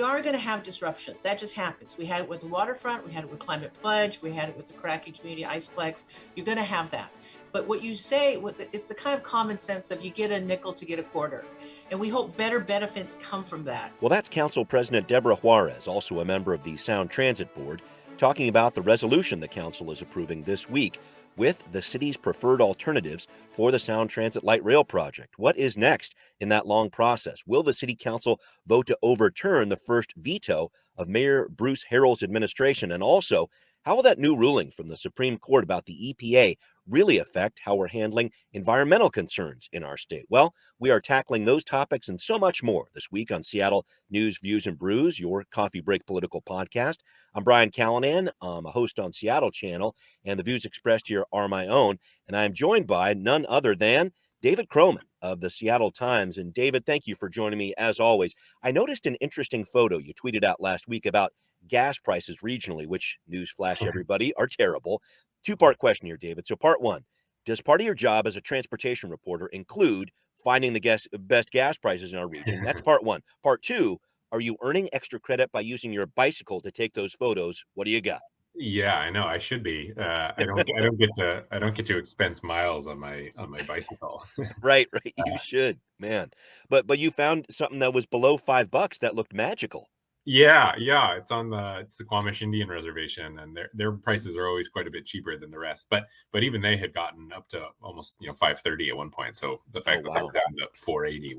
are going to have disruptions. That just happens. We had it with the waterfront. We had it with Climate Pledge. We had it with the Cracking Community Iceplex. You're going to have that. But what you say, it's the kind of common sense of you get a nickel to get a quarter. And we hope better benefits come from that. Well, that's Council President Deborah Juarez, also a member of the Sound Transit Board, talking about the resolution the council is approving this week with the city's preferred alternatives for the Sound Transit Light Rail project. What is next in that long process? Will the city council vote to overturn the first veto of Mayor Bruce Harrell's administration? And also, how will that new ruling from the Supreme Court about the EPA really affect how we're handling environmental concerns in our state? Well, we are tackling those topics and so much more this week on Seattle News, Views, and Brews, your coffee break political podcast. I'm Brian Callanan. I'm a host on Seattle Channel, and the views expressed here are my own. And I'm joined by none other than David Croman of the Seattle Times. And David, thank you for joining me as always. I noticed an interesting photo you tweeted out last week about gas prices regionally, which, newsflash everybody, are terrible. Two-part question here, David. So part one, does part of your job as a transportation reporter include finding the best gas prices in our region? That's part one. Part two, are you earning extra credit by using your bicycle to take those photos? What do you got? Yeah, I know. I should be. I don't get to expense miles on my bicycle. Right. You should, man. But you found something that was below $5 that looked magical. Yeah. It's on the Squamish Indian Reservation, and their prices are always quite a bit cheaper than the rest. But even they had gotten up to almost $5.30 at one point. So the fact that they were down to $4.80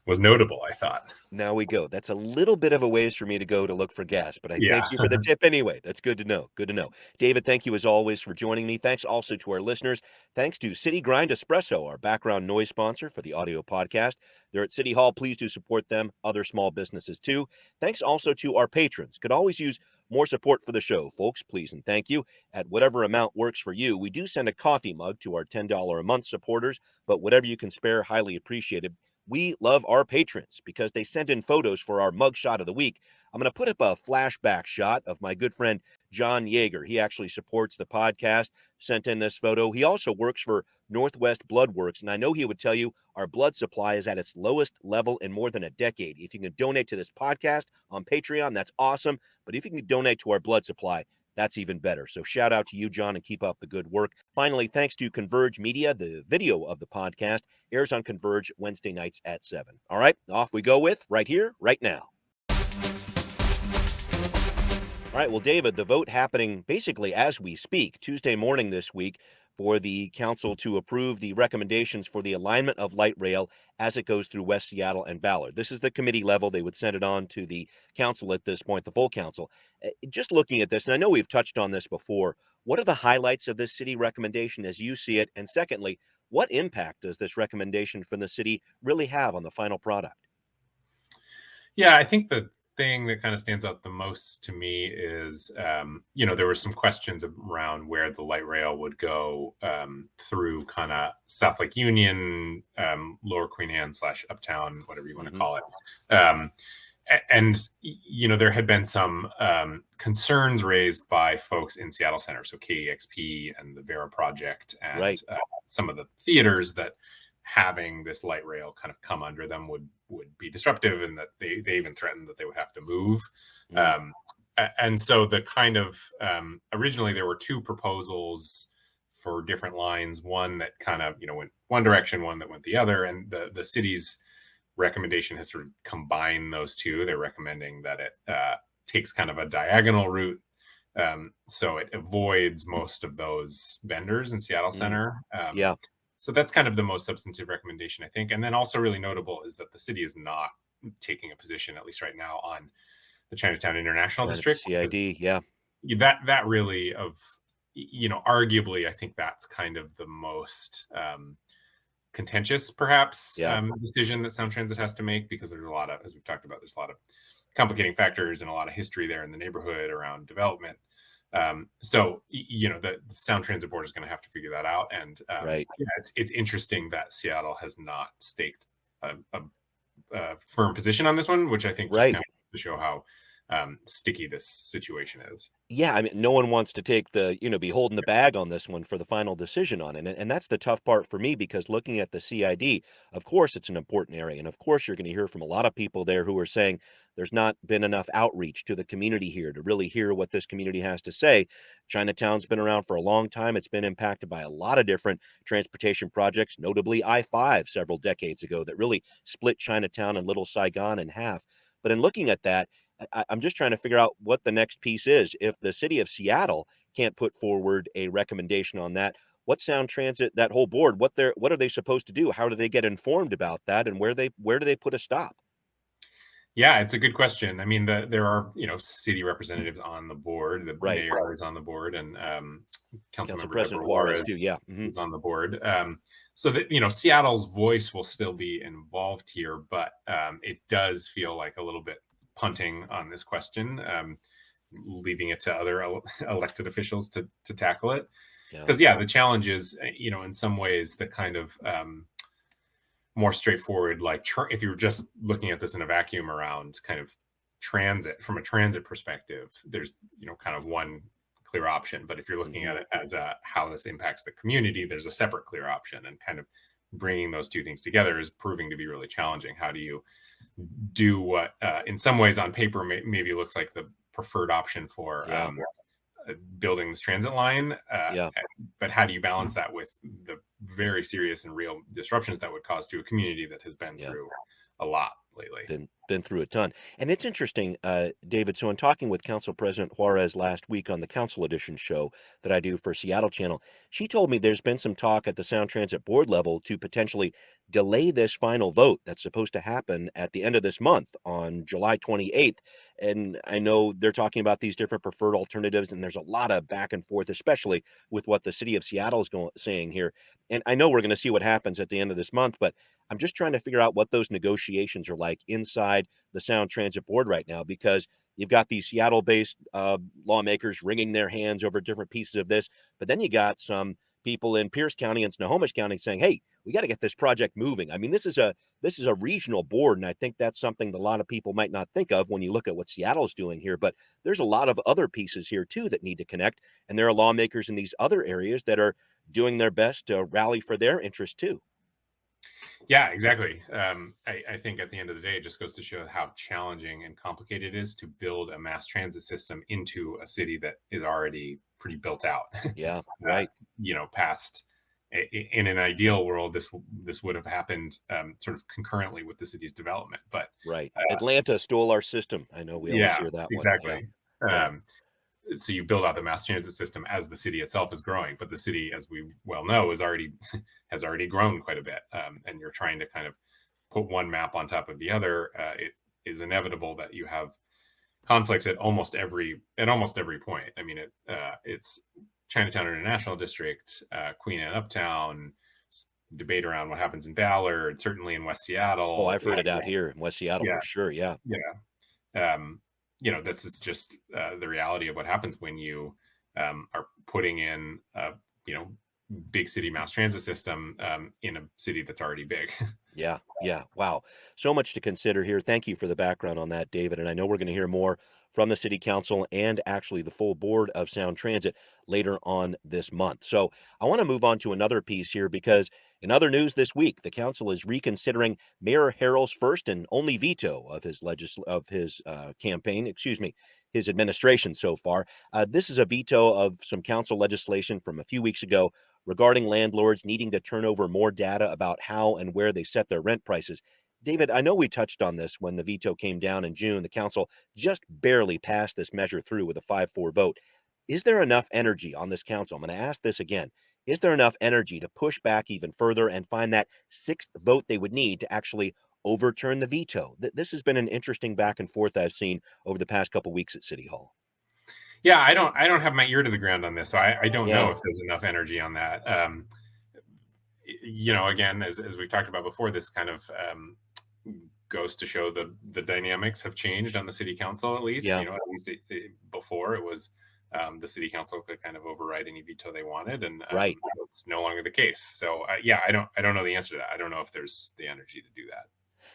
was notable, I thought. Now we go. That's a little bit of a ways for me to go to look for gas, but I thank you for the tip anyway. That's good to know. Good to know. David, thank you as always for joining me. Thanks also to our listeners. Thanks to City Grind Espresso, our background noise sponsor for the audio podcast. They're at City Hall. Please do support them. Other small businesses too. Thanks also to our patrons. Could always use more support for the show, folks. Please and thank you. At whatever amount works for you. We do send a coffee mug to our $10 a month supporters, but whatever you can spare, highly appreciated. We love our patrons because they sent in photos for our mug shot of the week. I'm going to put up a flashback shot of my good friend John Yeager. He actually supports the podcast, sent in this photo. He also works for Northwest Blood Works, and I know he would tell you our blood supply is at its lowest level in more than a decade. If you can donate to this podcast on Patreon, that's awesome. But if you can donate to our blood supply, that's even better. So shout out to you, John, and keep up the good work. Finally, thanks to Converge Media. The video of the podcast airs on Converge Wednesday nights at 7. All right, off we go with right here, right now. All right, well, David, the vote happening basically as we speak, Tuesday morning this week, for the council to approve the recommendations for the alignment of light rail as it goes through West Seattle and Ballard. This is the committee level. They would send it on to the council at this point, the full council. Just looking at this, and I know we've touched on this before, what are the highlights of this city recommendation as you see it? And secondly, what impact does this recommendation from the city really have on the final product? Yeah, I think the thing that kind of stands out the most to me is, there were some questions around where the light rail would go through kind of South Lake Union, Lower Queen Anne / Uptown, whatever you want to call it. And there had been some concerns raised by folks in Seattle Center, so KEXP and the Vera Project, and some of the theaters, that having this light rail kind of come under them would be disruptive, and that they even threatened that they would have to move. And so the kind of originally there were two proposals for different lines, one that kind of went one direction, one that went the other, and the city's recommendation has sort of combined those two. They're recommending that it takes kind of a diagonal route, so it avoids most of those vendors in Seattle Center. So that's kind of the most substantive recommendation, I think. And then also really notable is that the city is not taking a position, at least right now, on the Chinatown International District. CID, that really arguably, I think that's kind of the most contentious, perhaps, decision that Sound Transit has to make, because there's a lot of, as we've talked about, there's a lot of complicating factors and a lot of history there in the neighborhood around development. So the Sound Transit Board is going to have to figure that out. And it's interesting that Seattle has not staked a firm position on this one, which I think just kind of to show how sticky this situation is. Yeah, I mean, no one wants to take the, be holding the bag on this one for the final decision on it. And that's the tough part for me because looking at the CID, of course, it's an important area. And of course, you're going to hear from a lot of people there who are saying there's not been enough outreach to the community here to really hear what this community has to say. Chinatown's been around for a long time. It's been impacted by a lot of different transportation projects, notably I-5 several decades ago that really split Chinatown and Little Saigon in half. But in looking at that, I'm just trying to figure out what the next piece is. If the city of Seattle can't put forward a recommendation on that, what Sound Transit, that whole board, what are they supposed to do? How do they get informed about that, and where do they put a stop? Yeah, it's a good question. I mean, there are, city representatives on the board. The Right. mayor is on the board, and Council Councilmember President Deborah Juarez too. Juarez Yeah. is on the board. So that, Seattle's voice will still be involved here, but it does feel like a little bit punting on this question, leaving it to other elected officials to tackle it. Yeah. Because, the challenge is, in some ways, the kind of more straightforward, like if you were just looking at this in a vacuum around kind of transit, from a transit perspective, there's, kind of one clear option. But if you're looking at it as how this impacts the community, there's a separate clear option, and kind of bringing those two things together is proving to be really challenging. How do you do what in some ways on paper maybe looks like the preferred option for building this transit line, but how do you balance that with the very serious and real disruptions that would cause to a community that has been through a lot lately? Been through a ton. And it's interesting, David. So in talking with Council President Juarez last week on the Council Edition show that I do for Seattle Channel, she told me there's been some talk at the Sound Transit Board level to potentially delay this final vote that's supposed to happen at the end of this month on July 28th. And I know they're talking about these different preferred alternatives, and there's a lot of back and forth, especially with what the city of Seattle is saying here. And I know we're going to see what happens at the end of this month, but I'm just trying to figure out what those negotiations are like inside the Sound Transit Board right now, because you've got these Seattle-based lawmakers wringing their hands over different pieces of this, but then you got some people in Pierce County and Snohomish County saying, "Hey, we got to get this project moving." I mean, this is a regional board, and I think that's something that a lot of people might not think of when you look at what Seattle's doing here. But there's a lot of other pieces here too that need to connect, and there are lawmakers in these other areas that are doing their best to rally for their interests too. Yeah, exactly. I think at the end of the day, it just goes to show how challenging and complicated it is to build a mass transit system into a city that is already pretty built out. Yeah, right. Past, in an ideal world, this would have happened sort of concurrently with the city's development. But right, Atlanta stole our system. I know we always hear that exactly. one. Yeah. So you build out the mass transit system as the city itself is growing, but the city, as we well know, has already grown quite a bit, and you're trying to kind of put one map on top of the other. It is inevitable that you have conflicts at almost every point. I mean, it's Chinatown International District, Queen Anne Uptown, debate around what happens in Ballard, certainly in West Seattle. Oh, I've heard it out here in West Seattle for sure. Yeah. This is just the reality of what happens when you are putting in big city mass transit system in a city that's already big. Yeah. Wow. So much to consider here. Thank you for the background on that, David. And I know we're going to hear more from the city council and actually the full board of Sound Transit later on this month. So I want to move on to another piece here, because in other news this week, the council is reconsidering Mayor Harrell's first and only veto of his campaign, his administration so far. This is a veto of some council legislation from a few weeks ago regarding landlords needing to turn over more data about how and where they set their rent prices. David, I know we touched on this when the veto came down in June. The council just barely passed this measure through with a 5-4 vote. Is there enough energy on this council? I'm going to ask this again. Is there enough energy to push back even further and find that 6th vote they would need to actually overturn the veto? This has been an interesting back and forth I've seen over the past couple weeks at City Hall. Yeah, I don't have my ear to the ground on this, so I don't know if there's enough energy on that. Again, as we've talked about before, this kind of goes to show the dynamics have changed on the city council, at least. At least before it was the city council could kind of override any veto they wanted, and it's no longer the case. So I don't know the answer to that. I don't know if there's the energy to do that.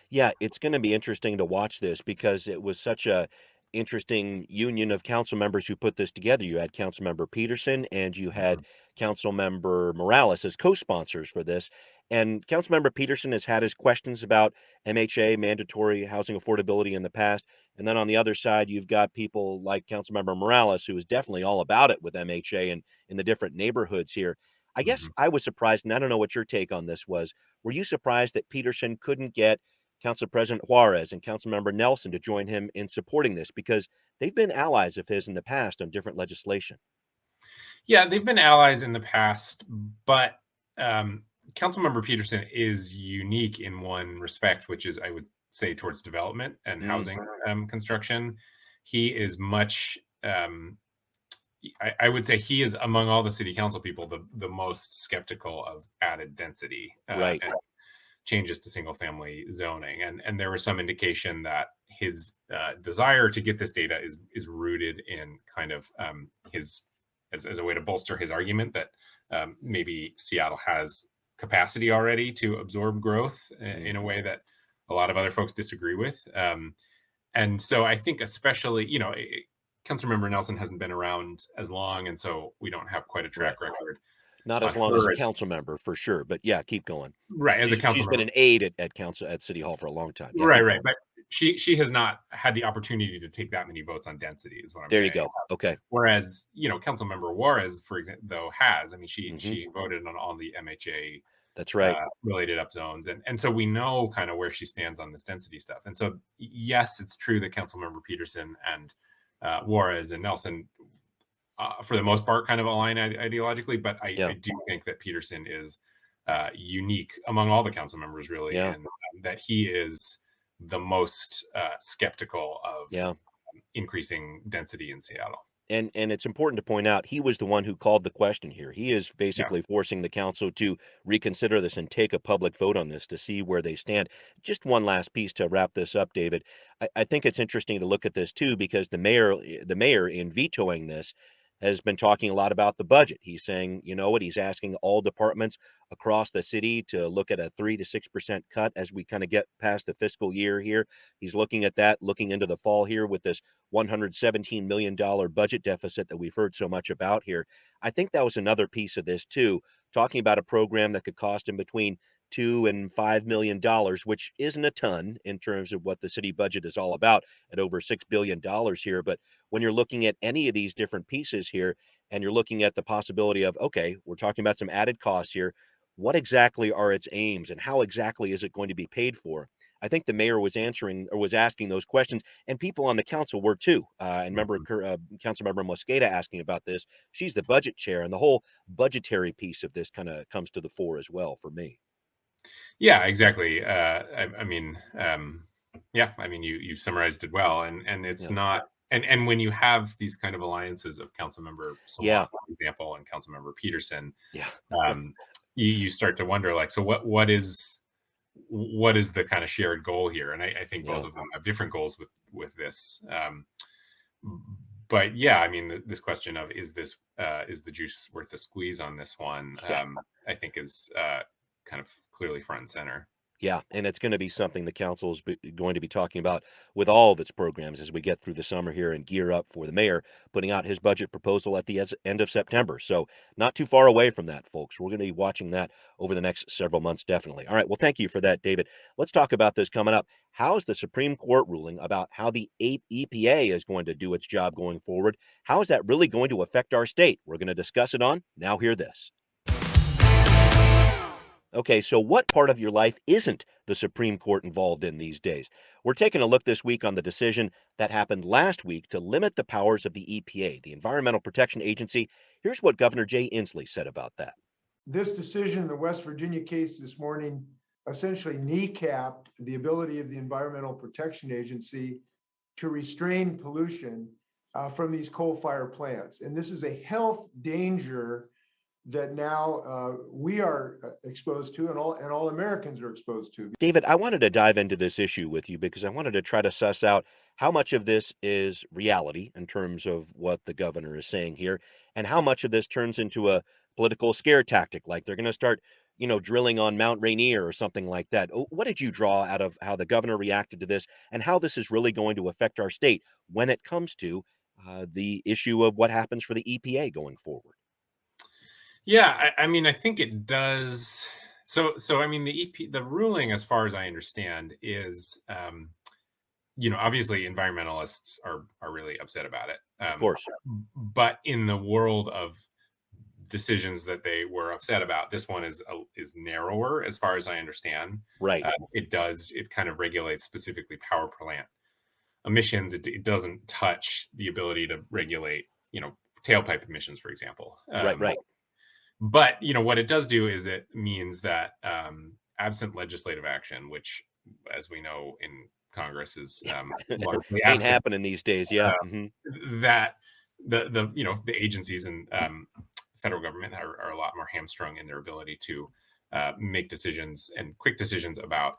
Yeah, it's going to be interesting to watch this, because it was such a interesting union of council members who put this together. You had Councilmember Peterson and you had Councilmember Morales as co-sponsors for this. And Councilmember Peterson has had his questions about MHA, mandatory housing affordability, in the past. And then on the other side, you've got people like Councilmember Morales, who is definitely all about it with MHA and in the different neighborhoods here. I guess Mhm. I was surprised, and I don't know what your take on this was. Were you surprised that Peterson couldn't get Council President Juarez and Councilmember Nelson to join him in supporting this, because they've been allies of his in the past on different legislation? Yeah, they've been allies in the past, but Councilmember Peterson is unique in one respect, which is, I would say, towards development and Mm, housing construction. He is much. I would say he is, among all the city council people, the most skeptical of added density right. and changes to single family zoning. And there was some indication that his desire to get this data is rooted in kind of his as a way to bolster his argument that maybe Seattle has capacity already to absorb growth in a way that a lot of other folks disagree with. And so I think, especially, Councilmember Nelson hasn't been around as long, and so we don't have quite a Right. track record Not on as long as a her as council member, for sure. But yeah, keep going. right as a council She's been member. an aide at council at City Hall for a long time. Yeah, Right, keep right. going. But she has not had the opportunity to take that many votes on density, is what I'm There you saying. go. Okay. Whereas, Councilmember Juarez, for example, though, has. I mean, Hmm. she voted on all the MHA That's right. related up zones, and so we know kind of where she stands on this density stuff. And so, yes, it's true that Councilmember Peterson and Juarez and Nelson, for the most part, kind of align ideologically. But Yeah. I do think that Peterson is unique among all the council members, really, Yeah. and that he is the most skeptical of Yeah. increasing density in Seattle. And it's important to point out, he was the one who called the question here. He is Yeah. basically forcing the council to reconsider this and take a public vote on this to see where they stand. Just one last piece to wrap this up, David. I think it's interesting to look at this too, because the mayor in vetoing this has been talking a lot about the budget. He's saying, you know what, he's asking all departments across the city to look at a 3 to 6% cut as we kind of get past the fiscal year here. He's looking at that, looking into the fall here with this $117 million budget deficit that we've heard so much about here. I think that was another piece of this too, talking about a program that could cost him between $2 and $5 million, which isn't a ton in terms of what the city budget is all about at over $6 billion here. But when you're looking at any of these different pieces here, and you're looking at the possibility of, okay, we're talking about some added costs here. What exactly are its aims and how exactly is it going to be paid for? I think the mayor was answering or was asking those questions, and people on the council were too. And remember, Mhm. Councilmember Mosqueda asking about this. She's the budget chair, and the whole budgetary piece of this kind of comes to the fore as well for me. Yeah, exactly. I mean, yeah, I mean, you summarized it well, and it's Yeah, not. And when you have these kind of alliances of Councilmember yeah, Sawant, for example, and Councilmember Peterson, yeah, um, you start to wonder, like, so what is the kind of shared goal here? And I think both yeah, of them have different goals with this. But yeah, I mean, this question of is the juice worth the squeeze on this one? yeah. I think is kind of clearly front and center. Yeah, and it's going to be something the council is going to be talking about with all of its programs as we get through the summer here and gear up for the mayor putting out his budget proposal at the end of September. So, not too far away from that, folks. We're going to be watching that over the next several months, definitely. All right. Well, thank you for that, David. Let's talk about this coming up. How's the Supreme Court ruling about how the EPA is going to do its job going forward? How is that really going to affect our state? We're going to discuss it on Now Hear This. Okay, so what part of your life isn't the Supreme Court involved in these days? We're taking a look this week on the decision that happened last week to limit the powers of the EPA, the Environmental Protection Agency. Here's what Governor Jay Inslee said about that. This decision in the West Virginia case this morning essentially kneecapped the ability of the Environmental Protection Agency to restrain pollution from these coal-fired plants. And this is a health danger that now we are exposed to, and all Americans are exposed to. David, I wanted to dive into this issue with you because I wanted to try to suss out how much of this is reality in terms of what the governor is saying here, and how much of this turns into a political scare tactic, like they're going to start drilling on Mount Rainier or something like that. What did you draw out of how the governor reacted to this and how this is really going to affect our state when it comes to the issue of what happens for the EPA going forward? Yeah, I mean, I think it does. So I mean, the ruling, as far as I understand, is obviously environmentalists are really upset about it. Of course. But in the world of decisions that they were upset about, this one is narrower, as far as I understand. Right. It kind of regulates specifically power plant emissions. It doesn't touch the ability to regulate, tailpipe emissions, for example. Right. But what it does do is it means that absent legislative action, which, as we know, in Congress is largely Ain't absent, happening these days. Yeah. that the agencies and federal government are a lot more hamstrung in their ability to make decisions and quick decisions about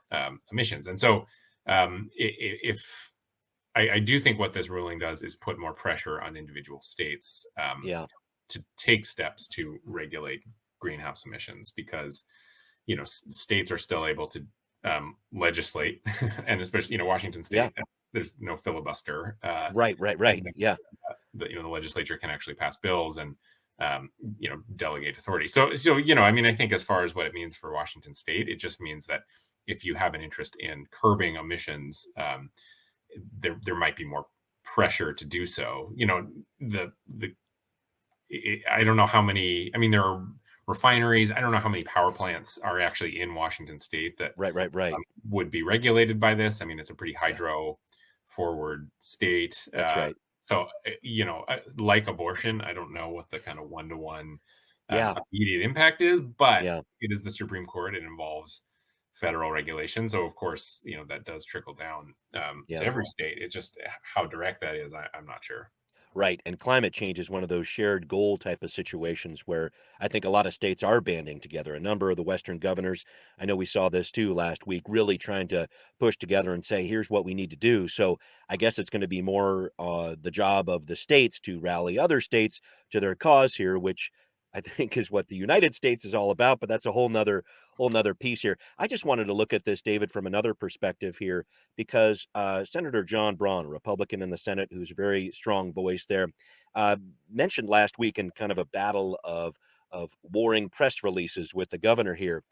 emissions. And so if I do think what this ruling does is put more pressure on individual states to take steps to regulate greenhouse emissions, because states are still able to legislate, and especially Washington State, there's no filibuster. Right. Yeah. The legislature can actually pass bills and delegate authority. So I mean, I think as far as what it means for Washington State, it just means that if you have an interest in curbing emissions, there might be more pressure to do so. I don't know how many. I mean, there are refineries. I don't know how many power plants are actually in Washington State that would be regulated by this. I mean, it's a pretty hydro forward state. That's right. So, like abortion, I don't know what the kind of one-to-one immediate impact is, but it is the Supreme Court. It involves federal regulation. So, of course, that does trickle down to every state. It just, how direct that is, I'm not sure. Right. And climate change is one of those shared goal type of situations where I think a lot of states are banding together. A number of the Western governors, I know we saw this too last week, really trying to push together and say, here's what we need to do. So I guess it's going to be more the job of the states to rally other states to their cause here, which I think is what the United States is all about. But that's a whole nother piece here. I just wanted to look at this, David, from another perspective here, because Senator John Braun, a Republican in the Senate, who's a very strong voice there, mentioned last week in kind of a battle of warring press releases with the governor here.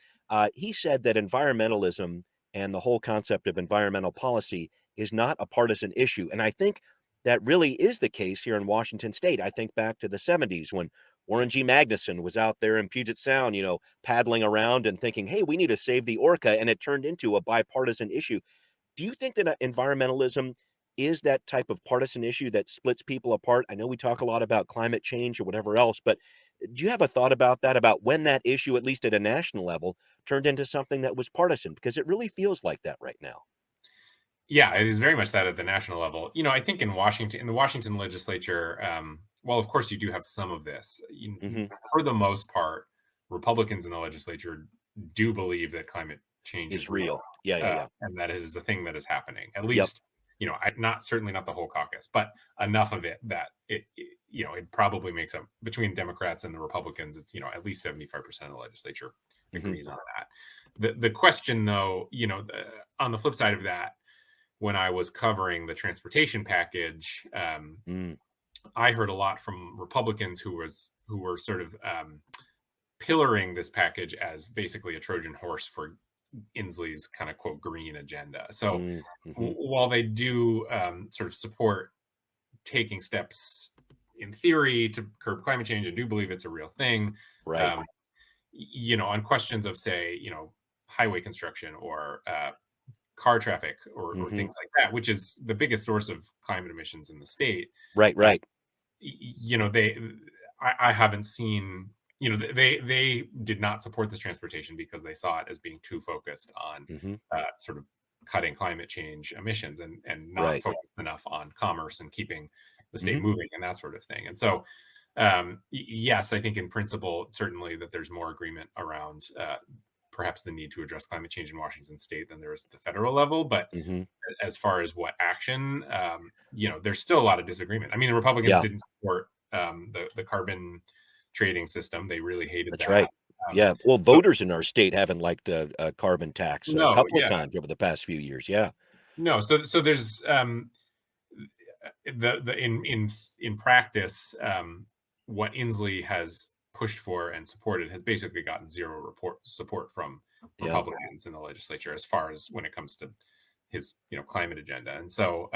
He said that environmentalism and the whole concept of environmental policy is not a partisan issue. And I think that really is the case here in Washington State. I think back to the 70s when Warren G. Magnuson was out there in Puget Sound, paddling around and thinking, hey, we need to save the orca. And it turned into a bipartisan issue. Do you think that environmentalism is that type of partisan issue that splits people apart? I know we talk a lot about climate change or whatever else, but do you have a thought about that, about when that issue, at least at a national level, turned into something that was partisan? Because it really feels like that right now. Yeah, it is very much that at the national level. I think in the Washington legislature, well, of course, you do have some of this. For the most part, Republicans in the legislature do believe that climate change is real. Yeah. And that is a thing that is happening. At least, certainly not the whole caucus, but enough of it that it probably makes up, between Democrats and the Republicans, it's, at least 75% of the legislature agrees on that. The question, though, on the flip side of that, when I was covering the transportation package, I heard a lot from Republicans who were sort of pillaring this package as basically a Trojan horse for Inslee's kind of quote green agenda. So while they do sort of support taking steps in theory to curb climate change and do believe it's a real thing, right? On questions of, say, highway construction or car traffic or things like that, which is the biggest source of climate emissions in the state. Right. I haven't seen, they did not support this transportation because they saw it as being too focused on sort of cutting climate change emissions and not focused enough on commerce and keeping the state moving and that sort of thing. And so, yes, I think in principle, certainly that there's more agreement around perhaps the need to address climate change in Washington State than there is at the federal level. But as far as what action, there's still a lot of disagreement. I mean, the Republicans didn't support the carbon trading system. They really hated that. Right. Yeah. Well, voters in our state haven't liked a carbon tax a No, couple of yeah, times over the past few years. Yeah. no. So there's in practice, what Inslee has pushed for and supported has basically gotten zero support from Yeah. Republicans in the legislature as far as when it comes to his climate agenda. And so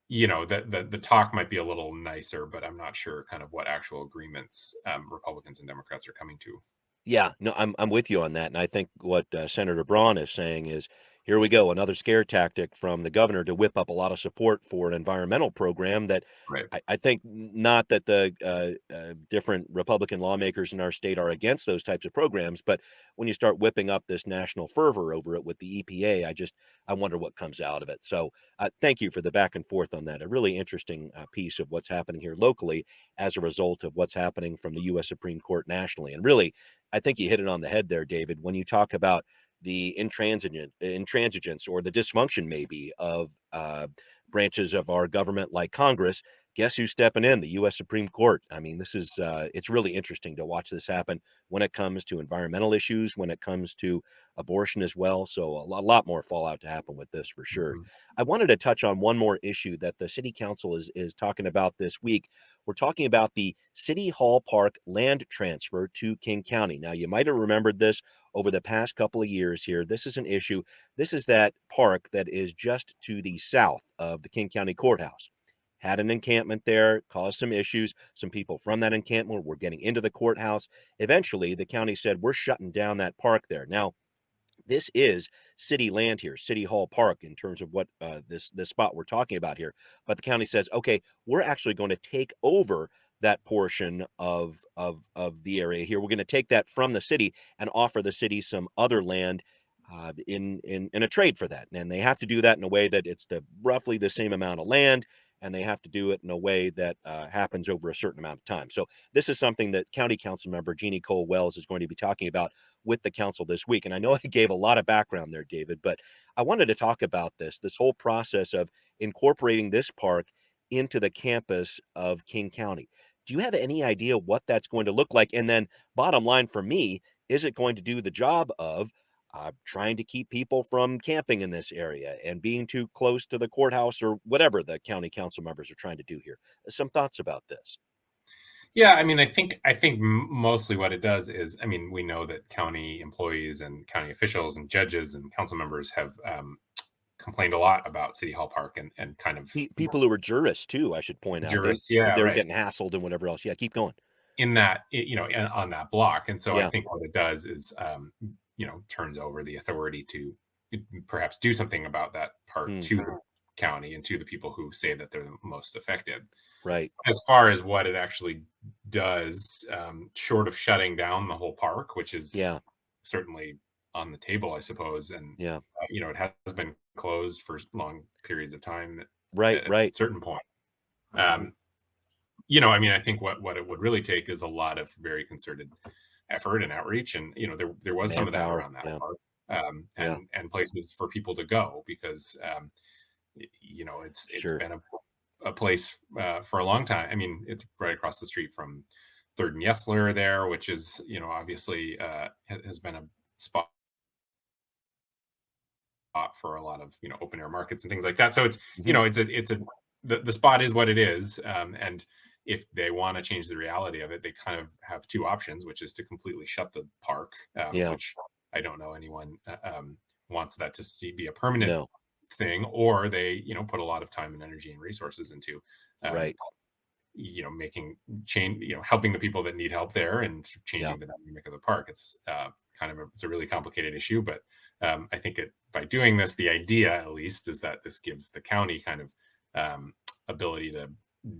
the talk might be a little nicer, but I'm not sure kind of what actual agreements Republicans and Democrats are coming to. Yeah, no, I'm with you on that, and I think what Senator Braun is saying is, here we go, another scare tactic from the governor to whip up a lot of support for an environmental program that Right. I think not that the different Republican lawmakers in our state are against those types of programs, but when you start whipping up this national fervor over it with the EPA, I wonder what comes out of it. So thank you for the back and forth on that. A really interesting piece of what's happening here locally as a result of what's happening from the U.S. Supreme Court nationally, and really. I think you hit it on the head there, David, when you talk about the intransigence or the dysfunction maybe of branches of our government like Congress. Guess who's stepping in? The U.S. Supreme Court. I mean, this is it's really interesting to watch this happen when it comes to environmental issues, when it comes to abortion as well. So a lot more fallout to happen with this for sure. Mhm. I wanted to touch on one more issue that the city council is talking about this week. We're talking about the City Hall Park land transfer to King County. Now, you might have remembered this over the past couple of years here. This is an issue. This is that park that is just to the south of the King County Courthouse. Had an encampment there, caused some issues. Some people from that encampment were getting into the courthouse. Eventually, the county said, we're shutting down that park there. Now, this is city land here, City Hall Park, in terms of what this spot we're talking about here. But the county says, okay, we're actually going to take over that portion of the area here. We're going to take that from the city and offer the city some other land in a trade for that. And they have to do that in a way that it's roughly the same amount of land, and they have to do it in a way that happens over a certain amount of time. So this is something that County Council member Jeannie Cole Wells is going to be talking about with the council this week. And I know I gave a lot of background there, David, but I wanted to talk about this whole process of incorporating this park into the campus of King County. Do you have any idea what that's going to look like? And then bottom line for me, is it going to do the job of trying to keep people from camping in this area and being too close to the courthouse or whatever the county council members are trying to do here? Some thoughts about this. Yeah, I mean, I think mostly what it does is, I mean, we know that county employees and county officials and judges and council members have complained a lot about City Hall Park and kind of People who are jurists too, I should point out. jurists, yeah, They're right, getting hassled and whatever else. Yeah, keep going. in that on that block. And so I Yeah. think what it does is turns over the authority to perhaps do something about that park to the county and to the people who say that they're the most affected. Right. As far as what it actually does, short of shutting down the whole park, which is Yeah. certainly on the table, I suppose, and Yeah. it has been closed for long periods of time Right. at Right. certain points. I mean, I think what it would really take is a lot of very concerted effort and outreach, and there was some of that Manpower. around that Yeah. park, and places for people to go because it's Sure. been a place for a long time. I mean, it's right across the street from Third and Yesler there, which is obviously has been a spot for a lot of open air markets and things like that. So it's the spot is what it is, and if they want to change the reality of it, they kind of have two options, which is to completely shut the park, which I don't know anyone wants that to be a permanent thing, or they put a lot of time and energy and resources into Right. making change, helping the people that need help there and changing the dynamic of the park. It's it's a really complicated issue, but I think by doing this, the idea at least is that this gives the county kind of ability to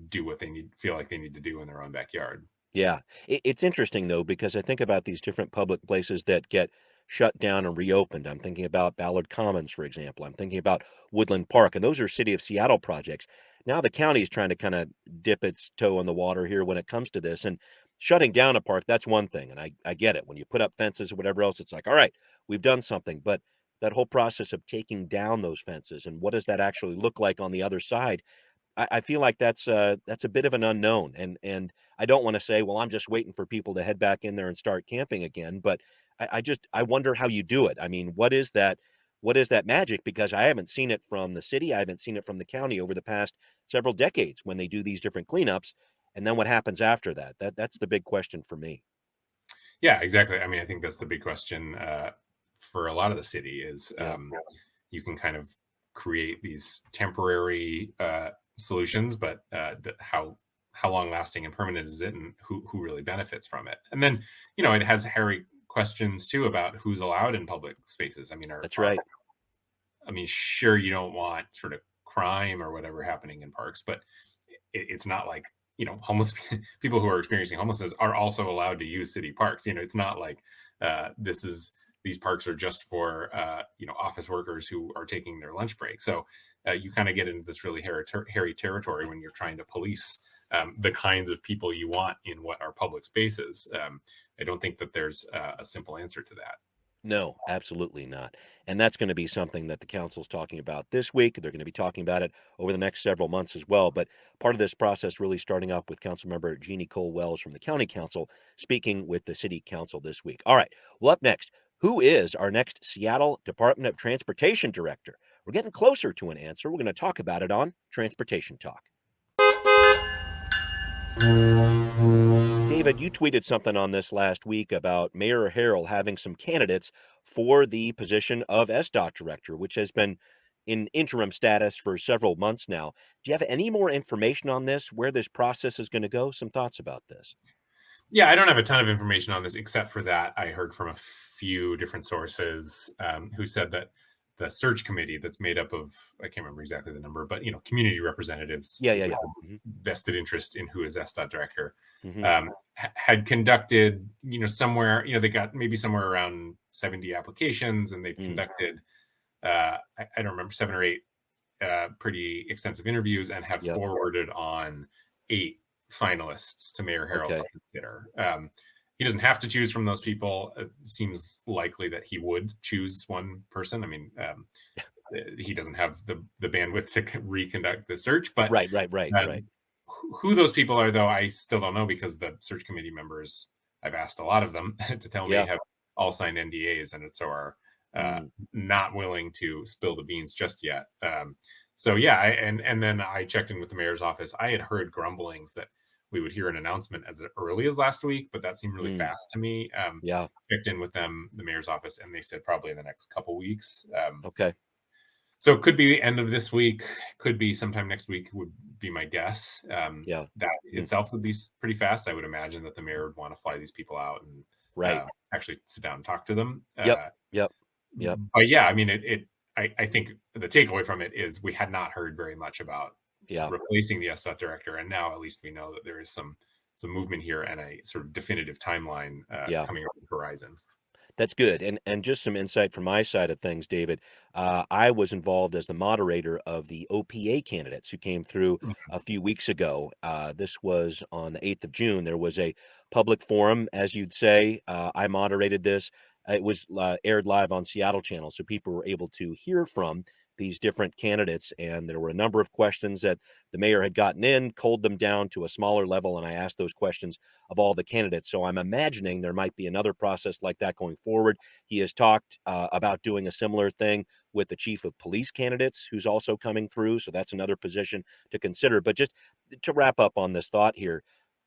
do what they feel like they need to do in their own backyard. Yeah. It's interesting though, because I think about these different public places that get shut down and reopened. I'm thinking about Ballard Commons, for example. I'm thinking about Woodland Park, and those are City of Seattle projects. Now the county is trying to kind of dip its toe in the water here when it comes to this. And shutting down a park, that's one thing. And I get it. When you put up fences or whatever else, it's like, all right, we've done something. But that whole process of taking down those fences and what does that actually look like on the other side? I feel like that's a bit of an unknown, and I don't want to say, well, I'm just waiting for people to head back in there and start camping again. But I wonder how you do it. I mean, what is that? What is that magic? Because I haven't seen it from the city. I haven't seen it from the county over the past several decades when they do these different cleanups. And then what happens after that? That's the big question for me. Yeah, exactly. I mean, I think that's the big question for a lot of the city is you can kind of create these temporary solutions, but how long lasting and permanent is it, and who really benefits from it? And then, it has hairy questions too about who's allowed in public spaces. I mean, That's right. I mean, sure, you don't want sort of crime or whatever happening in parks, but it's not like, homeless people who are experiencing homelessness are also allowed to use city parks. It's not like these parks are just for office workers who are taking their lunch break. So you kind of get into this really hairy territory when you're trying to police the kinds of people you want in what are public spaces. I don't think that there's a simple answer to that. No, absolutely not. And that's going to be something that the council's talking about this week. They're going to be talking about it over the next several months as well. But part of this process really starting up with Councilmember Jeannie Cole Wells from the County Council speaking with the City Council this week. All right. Well, up next, who is our next Seattle Department of Transportation Director? We're getting closer to an answer. We're going to talk about it on Transportation Talk. David, you tweeted something on this last week about Mayor Harrell having some candidates for the position of SDOT director, which has been in interim status for several months now. Do you have any more information on this, where this process is going to go? Some thoughts about this? Yeah, I don't have a ton of information on this, except for that I heard from a few different sources who said that the search committee that's made up of, I can't remember exactly the number, but, community representatives Yeah. with vested interest in who is SDOT director, Mm-hmm. had conducted, somewhere, they got maybe somewhere around 70 applications, and they'd conducted, I don't remember, 7 or 8 pretty extensive interviews, and have forwarded on 8 finalists to Mayor Harrell to consider. He doesn't have to choose from those people. It seems likely that he would choose one person. I mean, he doesn't have the bandwidth to reconduct the search, but Right. Who those people are, though, I still don't know, because the search committee members, I've asked a lot of them to tell me, have all signed NDAs, and so are not willing to spill the beans just yet. So yeah, and then I checked in with the mayor's office. I had heard grumblings that we would hear an announcement as early as last week, but that seemed really fast to me. Checked in with them, the mayor's office, and they said probably in the next couple weeks. So it could be the end of this week, could be sometime next week, would be my guess. That itself would be pretty fast. I would imagine that the mayor would want to fly these people out and actually sit down and talk to them. Yep. But yeah, I mean, I think the takeaway from it is we had not heard very much about replacing the SDOT director, and now at least we know that there is some movement here and a sort of definitive timeline coming over the horizon. That's good. And just some insight from my side of things, David. I was involved as the moderator of the OPA candidates who came through a few weeks ago. This was on the 8th of June. There was a public forum, as you'd say. I moderated this. It was aired live on Seattle Channel, so people were able to hear from these different candidates, and there were a number of questions that the mayor had gotten in, culled them down to a smaller level, and I asked those questions of all the candidates. So I'm imagining there might be another process like that going forward. He has talked about doing a similar thing with the chief of police candidates, who's also coming through, so that's another position to consider. But just to wrap up on this thought here,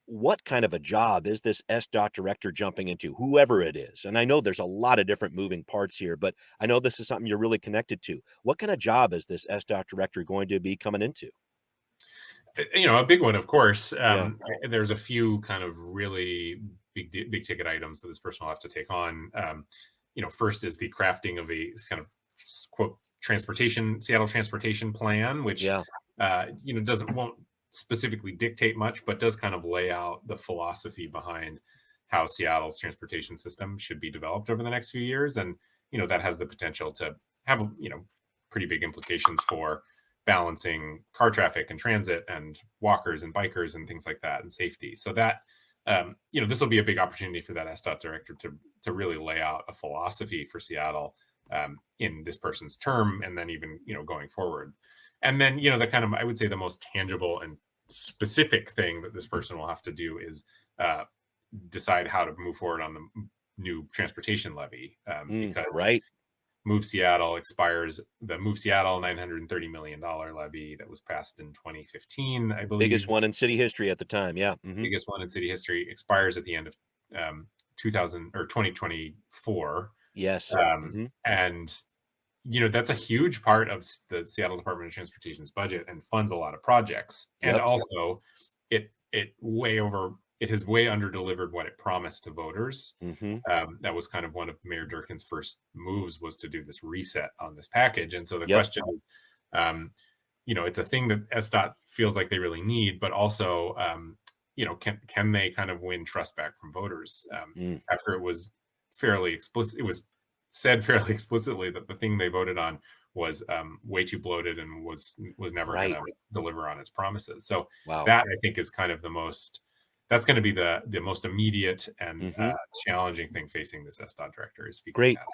what kind of a job is this SDOT director jumping into, whoever it is? And I know there's a lot of different moving parts here, but I know this is something you're really connected to. What kind of job is this SDOT director going to be coming into? A big one, of course. There's a few kind of really big ticket items that this person will have to take on. First is the crafting of a kind of quote Seattle transportation plan, which won't specifically dictate much, but does kind of lay out the philosophy behind how Seattle's transportation system should be developed over the next few years. And, that has the potential to have, pretty big implications for balancing car traffic and transit and walkers and bikers and things like that, and safety. So that, this will be a big opportunity for that SDOT director to really lay out a philosophy for Seattle in this person's term, and then even, going forward. And then, the kind of, I would say, the most tangible and specific thing that this person will have to do is decide how to move forward on the new transportation levy, because right. Move Seattle expires. The Move Seattle $930 million levy that was passed in 2015, I believe. Biggest one in city history at the time. Yeah. Biggest one in city history, expires at the end of 2024. Yes. And that's a huge part of the Seattle Department of Transportation's budget and funds a lot of projects. And also it has way under-delivered what it promised to voters. That was kind of one of Mayor Durkin's first moves, was to do this reset on this package. And so the question is, it's a thing that SDOT feels like they really need, but also, can they kind of win trust back from voters? After it was fairly explicit, it was said fairly explicitly that the thing they voted on was way too bloated and was never going to deliver on its promises. So that, I think, is kind of that's going to be the most immediate and challenging thing facing this SDOT director, is figuring that out.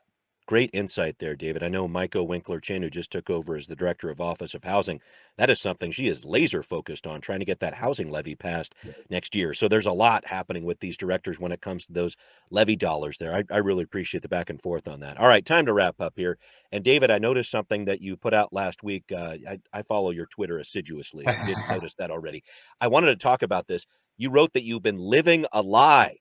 Great insight there, David. I know Maiko Winkler-Chin, who just took over as the director of Office of Housing, that is something she is laser focused on, trying to get that housing levy passed next year. So there's a lot happening with these directors when it comes to those levy dollars there. I really appreciate the back and forth on that. All right, time to wrap up here. And David, I noticed something that you put out last week. I follow your Twitter assiduously. I didn't notice that already. I wanted to talk about this. You wrote that you've been living a lie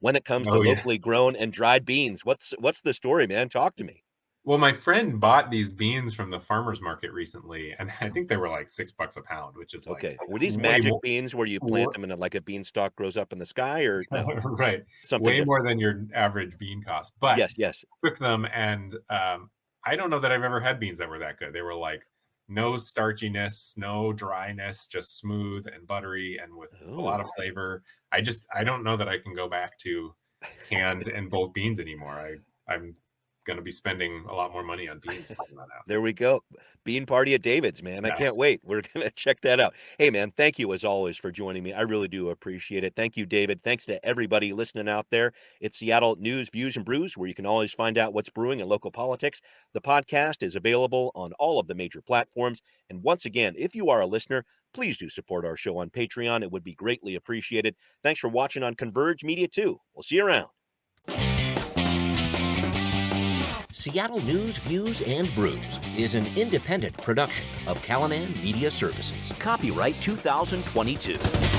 when it comes to locally grown and dried beans. What's the story, man? Talk to me. Well, my friend bought these beans from the farmer's market recently, and I think they were like $6 a pound, which is okay. Were these magic beans where you plant them and like a beanstalk grows up in the sky, or no? Right? Something way different. More than your average bean cost. But yes, cooked them, and I don't know that I've ever had beans that were that good. They were like no starchiness, no dryness, just smooth and buttery and with a lot of flavor. I don't know that I can go back to canned and bulk beans anymore. I'm going to be spending a lot more money on beans. There we go. Bean party at David's, man. I can't wait. We're going to check that out. Hey, man, thank you as always for joining me. I really do appreciate it. Thank you, David. Thanks to everybody listening out there. It's Seattle News, Views, and Brews, where you can always find out what's brewing in local politics. The podcast is available on all of the major platforms. And once again, if you are a listener, please do support our show on Patreon. It would be greatly appreciated. Thanks for watching on Converge Media, too. We'll see you around. Seattle News, Views, and Brews is an independent production of Callanan Media Services. Copyright 2022.